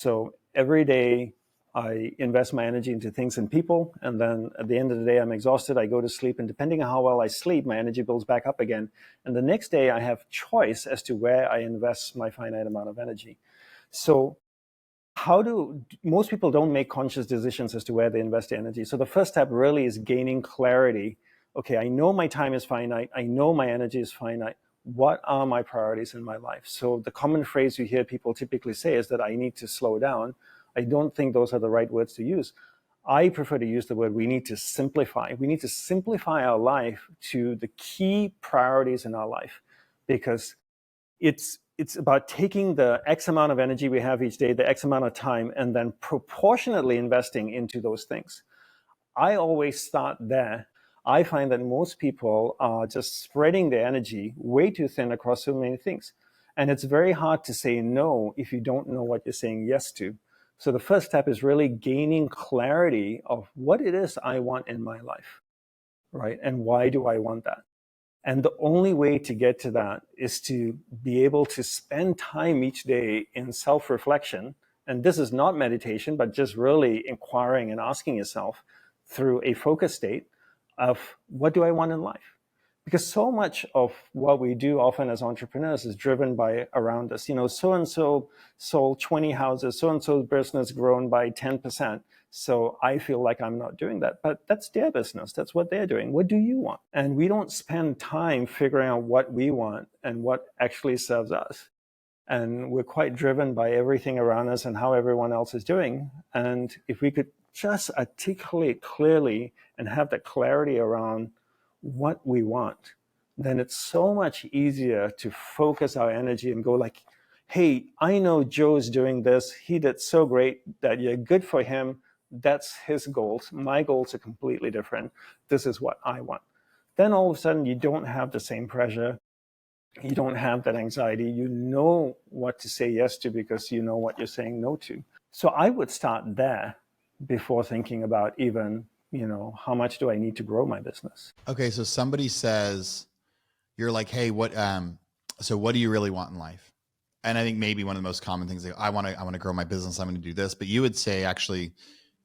So every day I invest my energy into things and people, and then at the end of the day, I'm exhausted. I go to sleep, and depending on how well I sleep, my energy builds back up again. And the next day, I have choice as to where I invest my finite amount of energy. So most people don't make conscious decisions as to where they invest their energy. So the first step really is gaining clarity. Okay, I know my time is finite. I know my energy is finite. What are my priorities in my life? So the common phrase you hear people typically say is that I need to slow down. I don't think those are the right words to use. I prefer to use the word we need to simplify. We need to simplify our life to the key priorities in our life, because it's about taking the X amount of energy we have each day, the X amount of time, and then proportionately investing into those things. I always start there. I find that most people are just spreading their energy way too thin across so many things. And it's very hard to say no if you don't know what you're saying yes to. So the first step is really gaining clarity of what it is I want in my life, right? And why do I want that? And the only way to get to that is to be able to spend time each day in self-reflection. And this is not meditation, but just really inquiring and asking yourself through a focus state of what do I want in life? Because so much of what we do often as entrepreneurs is driven by around us. So-and-so sold 20 houses, so-and-so business grown by 10%. So I feel like I'm not doing that, but that's their business. That's what they're doing. What do you want? And we don't spend time figuring out what we want and what actually serves us. And we're quite driven by everything around us and how everyone else is doing. And if we could just articulate clearly and have that clarity around what we want, then it's so much easier to focus our energy and go like, hey, I know Joe's doing this. He did so great that you're good for him. That's his goals. My goals are completely different. This is what I want. Then all of a sudden, you don't have the same pressure. You don't have that anxiety. You know what to say yes to because you know what you're saying no to. So I would start there before thinking about even, how much do I need to grow my business? Okay, so somebody says, you're like, hey, so what do you really want in life? And I think maybe one of the most common things, like, I want to grow my business. I'm going to do this. But you would say actually,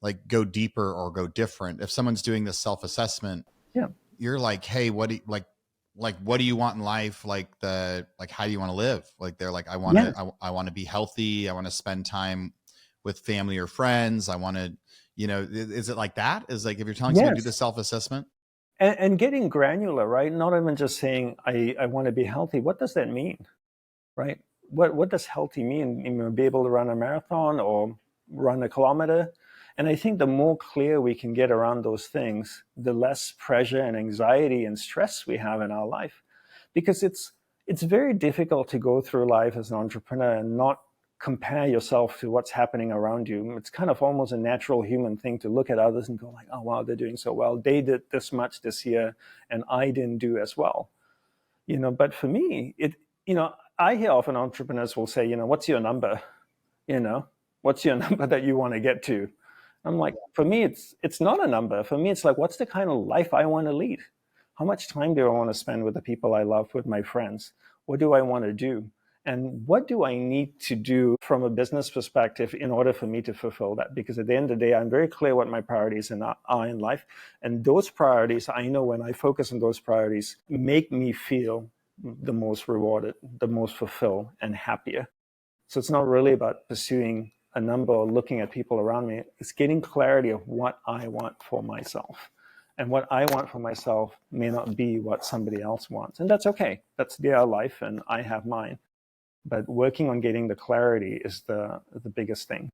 like, go deeper or go different. If someone's doing this self-assessment, yeah, you're like, hey, what do you want in life? Like how do you want to live? Like they're like, I want to be healthy. I want to spend time with family or friends. I want to, is it like that? Is like, if you're telling someone to do the self-assessment? And getting granular, right? Not even just saying, I want to be healthy. What does that mean, right? What does healthy mean? Be able to run a marathon or run a kilometer? And I think the more clear we can get around those things, the less pressure and anxiety and stress we have in our life. Because it's very difficult to go through life as an entrepreneur and not compare yourself to what's happening around you. It's kind of almost a natural human thing to look at others and go like, oh, wow, they're doing so well. They did this much this year and I didn't do as well. But for me, I hear often entrepreneurs will say, what's your number? What's your number that you want to get to? I'm like, for me, it's not a number. For me, it's like, what's the kind of life I want to lead? How much time do I want to spend with the people I love, with my friends? What do I want to do? And what do I need to do from a business perspective in order for me to fulfill that? Because at the end of the day, I'm very clear what my priorities are in life. And those priorities, I know when I focus on those priorities, make me feel the most rewarded, the most fulfilled, and happier. So it's not really about pursuing a number or looking at people around me. It's getting clarity of what I want for myself. And what I want for myself may not be what somebody else wants. And that's okay. That's their life and I have mine. But working on getting the clarity is the biggest thing.